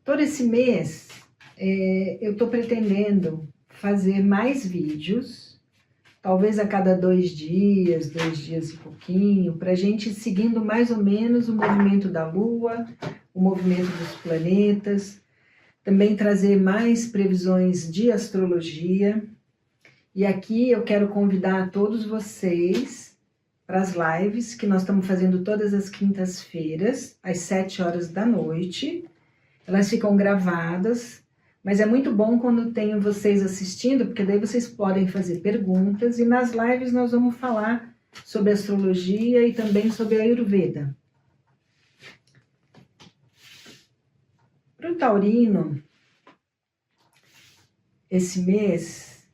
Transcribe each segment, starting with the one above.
Todo esse mês eu estou pretendendo fazer mais vídeos, talvez a cada 2 dias e pouquinho, para a gente ir seguindo mais ou menos o movimento da Lua, o movimento dos planetas, também trazer mais previsões de astrologia. E aqui eu quero convidar todos vocês para as lives que nós estamos fazendo todas as quintas-feiras, às 7 horas da noite. Elas ficam gravadas, mas é muito bom quando tenho vocês assistindo, porque daí vocês podem fazer perguntas, e nas lives nós vamos falar sobre astrologia e também sobre a Ayurveda. Para o taurino, esse mês,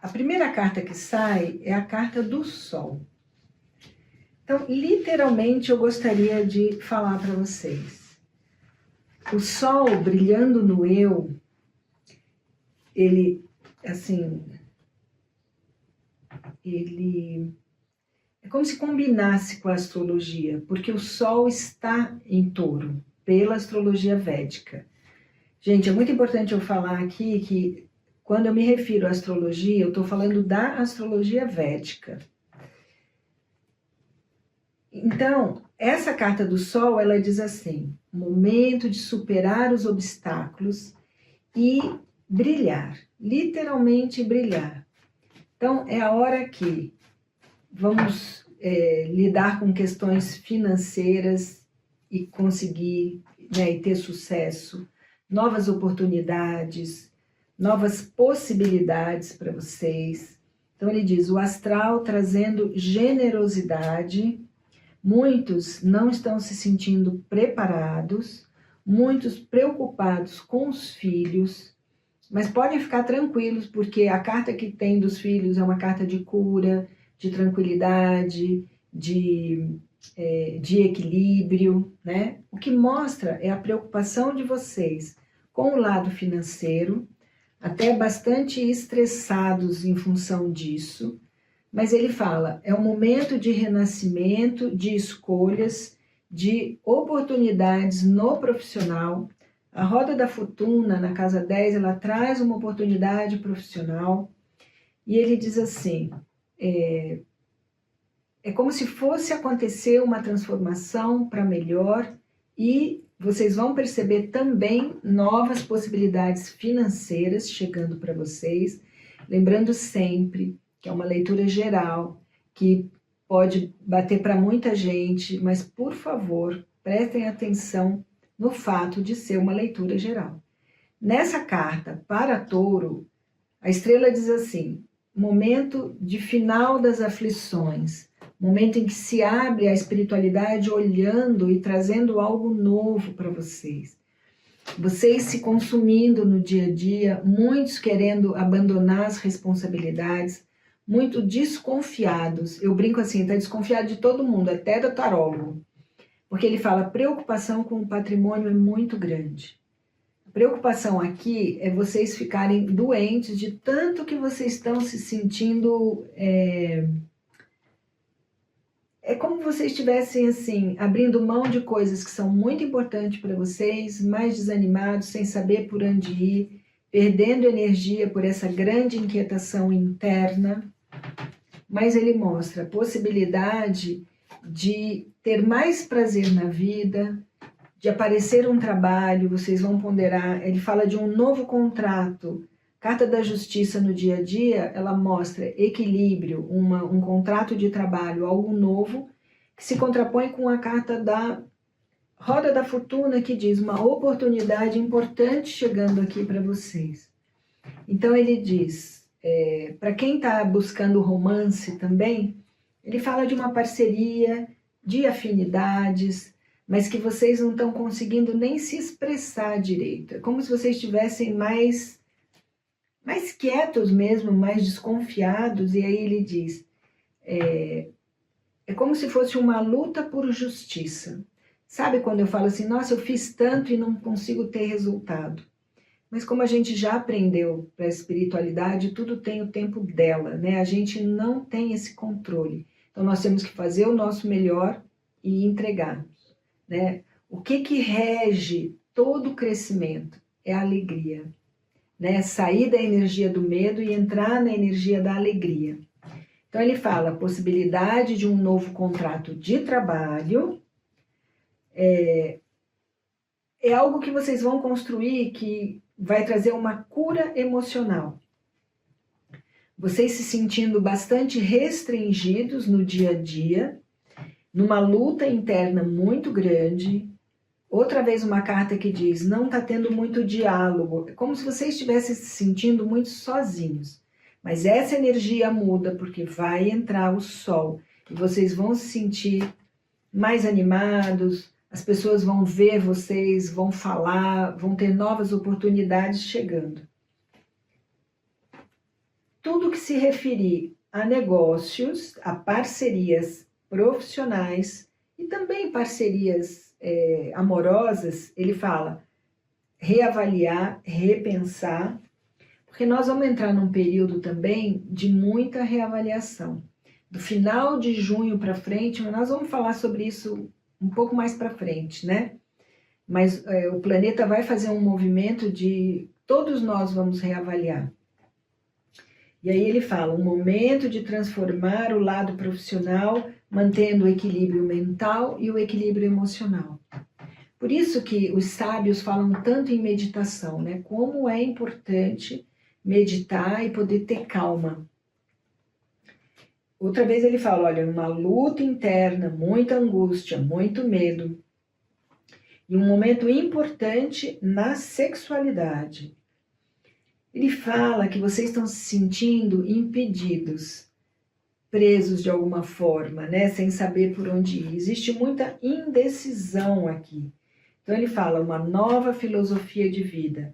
a primeira carta que sai é a carta do Sol. Então, literalmente, eu gostaria de falar para vocês. O Sol brilhando no eu, ele é como se combinasse com a astrologia, porque o Sol está em Touro, pela astrologia védica. Gente, é muito importante eu falar aqui que quando eu me refiro à astrologia, eu estou falando da astrologia védica. Então, essa carta do Sol, ela diz assim: momento de superar os obstáculos e brilhar, literalmente brilhar. Então, é a hora que vamos lidar com questões financeiras e conseguir, e ter sucesso, novas oportunidades, novas possibilidades para vocês. Então, ele diz, o astral trazendo generosidade. Muitos não estão se sentindo preparados, muitos preocupados com os filhos, mas podem ficar tranquilos, porque a carta que tem dos filhos é uma carta de cura, de tranquilidade, de equilíbrio, né? O que mostra é a preocupação de vocês com o lado financeiro, até bastante estressados em função disso. Mas ele fala, é um momento de renascimento, de escolhas, de oportunidades no profissional. A roda da fortuna, na casa 10, ela traz uma oportunidade profissional. E ele diz assim, é como se fosse acontecer uma transformação para melhor, e vocês vão perceber também novas possibilidades financeiras chegando para vocês. Lembrando sempre que é uma leitura geral, que pode bater para muita gente, mas, por favor, prestem atenção no fato de ser uma leitura geral. Nessa carta para Touro, a estrela diz assim, momento de final das aflições, momento em que se abre a espiritualidade olhando e trazendo algo novo para vocês. Vocês se consumindo no dia a dia, muitos querendo abandonar as responsabilidades, muito desconfiados. Eu brinco assim, está desconfiado de todo mundo, até do tarólogo. Porque ele fala, preocupação com o patrimônio é muito grande. A preocupação aqui é vocês ficarem doentes de tanto que vocês estão se sentindo... É como se vocês estivessem, assim, abrindo mão de coisas que são muito importantes para vocês, mais desanimados, sem saber por onde ir, perdendo energia por essa grande inquietação interna. Mas ele mostra a possibilidade de ter mais prazer na vida, de aparecer um trabalho, vocês vão ponderar, ele fala de um novo contrato. Carta da Justiça no dia a dia, ela mostra equilíbrio, um contrato de trabalho, algo novo, que se contrapõe com a carta da Roda da Fortuna, que diz uma oportunidade importante chegando aqui para vocês. Então ele diz, para quem está buscando romance também, ele fala de uma parceria, de afinidades, mas que vocês não estão conseguindo nem se expressar direito. É como se vocês estivessem mais quietos mesmo, mais desconfiados, e aí ele diz, é como se fosse uma luta por justiça. Sabe quando eu falo assim, nossa, eu fiz tanto e não consigo ter resultado? Mas como a gente já aprendeu para a espiritualidade, tudo tem o tempo dela, né? A gente não tem esse controle. Então nós temos que fazer o nosso melhor e entregar, né? O que rege todo crescimento, é a alegria, né? Sair da energia do medo e entrar na energia da alegria. Então ele fala a possibilidade de um novo contrato de trabalho, é algo que vocês vão construir que vai trazer uma cura emocional. Vocês se sentindo bastante restringidos no dia a dia, numa luta interna muito grande. Outra vez uma carta que diz, não está tendo muito diálogo, é como se vocês estivessem se sentindo muito sozinhos. Mas essa energia muda porque vai entrar o sol e vocês vão se sentir mais animados, as pessoas vão ver vocês, vão falar, vão ter novas oportunidades chegando. Tudo que se referir a negócios, a parcerias profissionais e também parcerias amorosas, ele fala reavaliar, repensar, porque nós vamos entrar num período também de muita reavaliação. Do final de junho para frente, nós vamos falar sobre isso um pouco mais para frente, né? Mas o planeta vai fazer um movimento de todos nós vamos reavaliar. E aí ele fala, um momento de transformar o lado profissional, mantendo o equilíbrio mental e o equilíbrio emocional. Por isso que os sábios falam tanto em meditação, né? Como é importante meditar e poder ter calma. Outra vez ele fala, olha, uma luta interna, muita angústia, muito medo. E um momento importante na sexualidade. Ele fala que vocês estão se sentindo impedidos, presos de alguma forma, né? Sem saber por onde ir. Existe muita indecisão aqui. Então ele fala uma nova filosofia de vida.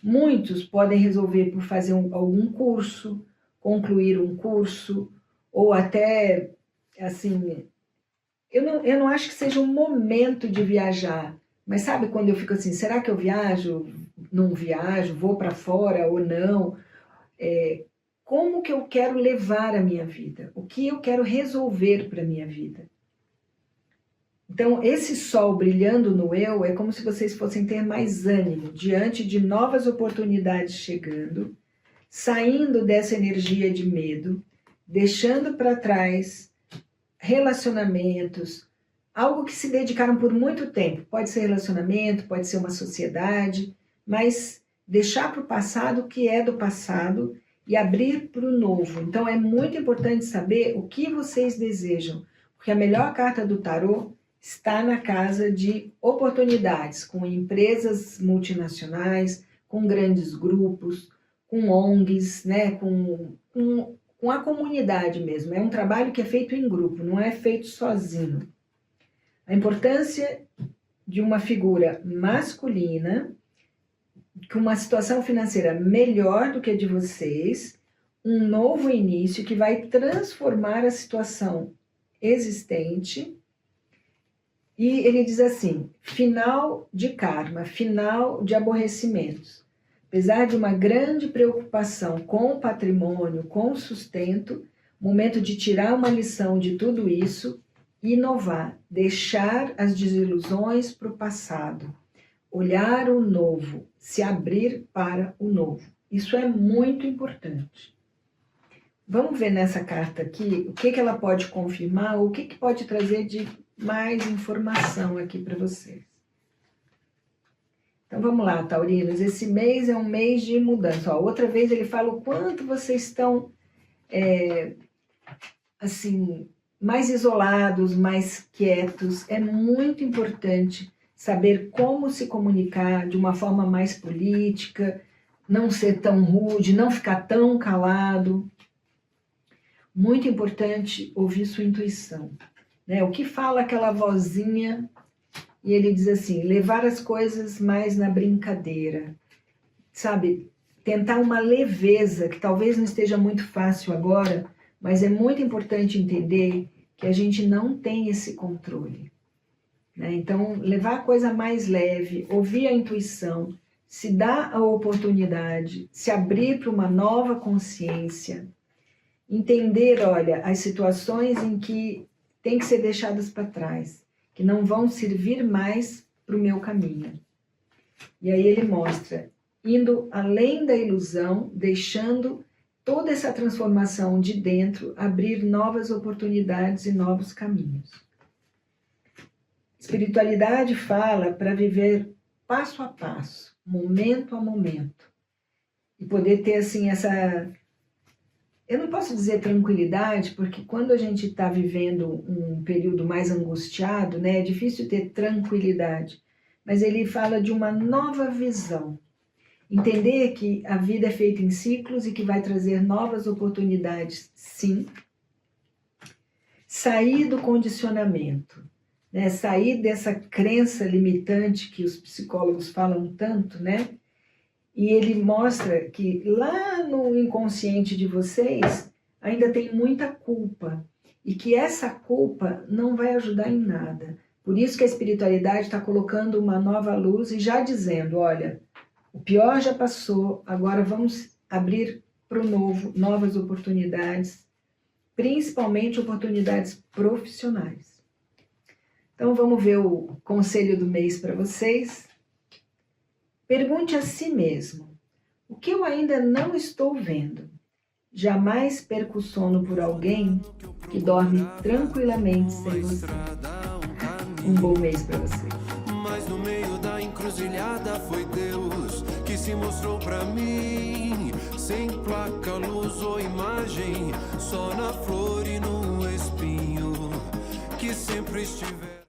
Muitos podem resolver por fazer algum curso, concluir um curso, ou até, assim, eu não acho que seja um momento de viajar, mas sabe quando eu fico assim, será que eu viajo, não viajo, vou para fora ou não? Como que eu quero levar a minha vida? O que eu quero resolver para a minha vida? Então, esse sol brilhando no eu é como se vocês fossem ter mais ânimo diante de novas oportunidades chegando, saindo dessa energia de medo, deixando para trás relacionamentos, algo que se dedicaram por muito tempo. Pode ser relacionamento, pode ser uma sociedade, mas deixar para o passado o que é do passado e abrir para o novo. Então é muito importante saber o que vocês desejam, porque a melhor carta do tarô está na casa de oportunidades, com empresas multinacionais, com grandes grupos, com ONGs, né, com a comunidade mesmo. É um trabalho que é feito em grupo, não é feito sozinho. A importância de uma figura masculina com uma situação financeira melhor do que a de vocês, um novo início que vai transformar a situação existente. E ele diz assim, final de karma, final de aborrecimentos. Apesar de uma grande preocupação com o patrimônio, com o sustento, momento de tirar uma lição de tudo isso, inovar, deixar as desilusões para o passado, olhar o novo, se abrir para o novo. Isso é muito importante. Vamos ver nessa carta aqui o que ela pode confirmar, ou o que pode trazer de mais informação aqui para vocês. Então vamos lá, taurinos, esse mês é um mês de mudança. Ó, outra vez ele fala o quanto vocês estão, assim, mais isolados, mais quietos. É muito importante saber como se comunicar de uma forma mais política, não ser tão rude, não ficar tão calado. Muito importante ouvir sua intuição, né? O que fala aquela vozinha, e ele diz assim, levar as coisas mais na brincadeira, sabe? Tentar uma leveza, que talvez não esteja muito fácil agora, mas é muito importante entender que a gente não tem esse controle, né? Então, levar a coisa mais leve, ouvir a intuição, se dar a oportunidade, se abrir para uma nova consciência, entender, olha, as situações em que tem que ser deixadas para trás, que não vão servir mais para o meu caminho. E aí ele mostra, indo além da ilusão, deixando toda essa transformação de dentro, abrir novas oportunidades e novos caminhos. Espiritualidade fala para viver passo a passo, momento a momento. E poder ter, assim, essa... Eu não posso dizer tranquilidade, porque quando a gente está vivendo um período mais angustiado, né, é difícil ter tranquilidade. Mas ele fala de uma nova visão. Entender que a vida é feita em ciclos e que vai trazer novas oportunidades, sim. Sair do condicionamento, né? Sair dessa crença limitante que os psicólogos falam tanto, né? E ele mostra que lá no inconsciente de vocês ainda tem muita culpa e que essa culpa não vai ajudar em nada. Por isso que a espiritualidade está colocando uma nova luz e já dizendo, olha, o pior já passou, agora vamos abrir para o novo, novas oportunidades, principalmente oportunidades profissionais. Então vamos ver o conselho do mês para vocês. Pergunte a si mesmo, o que eu ainda não estou vendo? Jamais perca o sono por alguém que dorme tranquilamente sem você. Um bom mês para você. Mas no meio da encruzilhada foi Deus que se mostrou pra mim. Sem placa, luz ou imagem, só na flor e no espinho que sempre estiver.